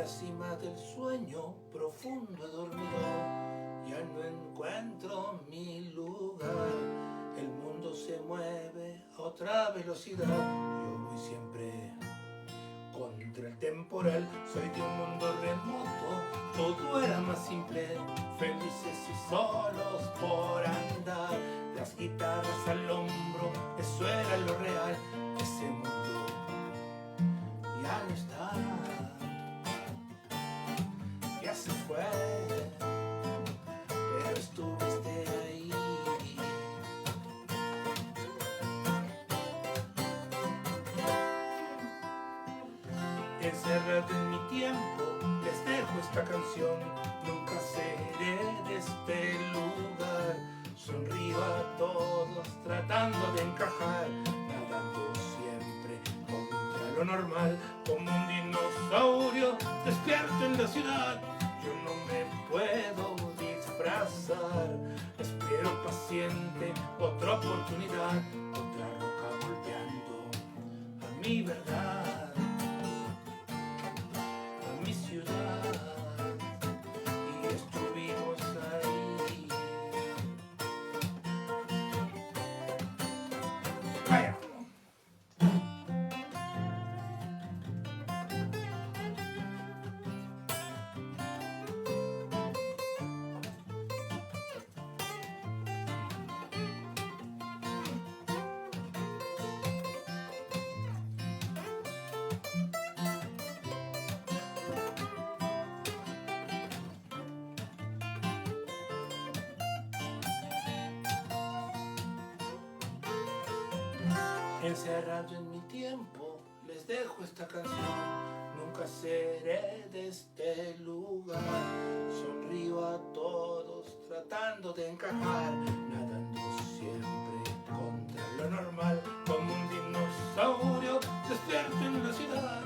cima del sueño profundo he dormido, ya no encuentro mi lugar. El mundo se mueve a otra velocidad, yo voy siempre contra el temporal. Soy de un mundo remoto, todo era más simple, felices y solos por andar. Las guitarras al hombro, eso era lo real. Ese mundo ya no está, ya se fue, pero estuviste ahí. Encerrado en mi tiempo, les dejo esta canción. Nunca seré de este lugar. Sonrío a todos tratando de encajar, nadando siempre contra lo normal. Como un dinosaurio despierto en la ciudad, yo no me puedo disfrazar. Espero paciente otra oportunidad, otra roca golpeando a mi verdad, a mi ciudad, y estuvimos ahí. Vaya. Encerrado en mi tiempo, les dejo esta canción. Nunca seré de este lugar. Sonrío a todos tratando de encajar, nadando siempre contra lo normal. Como un dinosaurio despierto en la ciudad,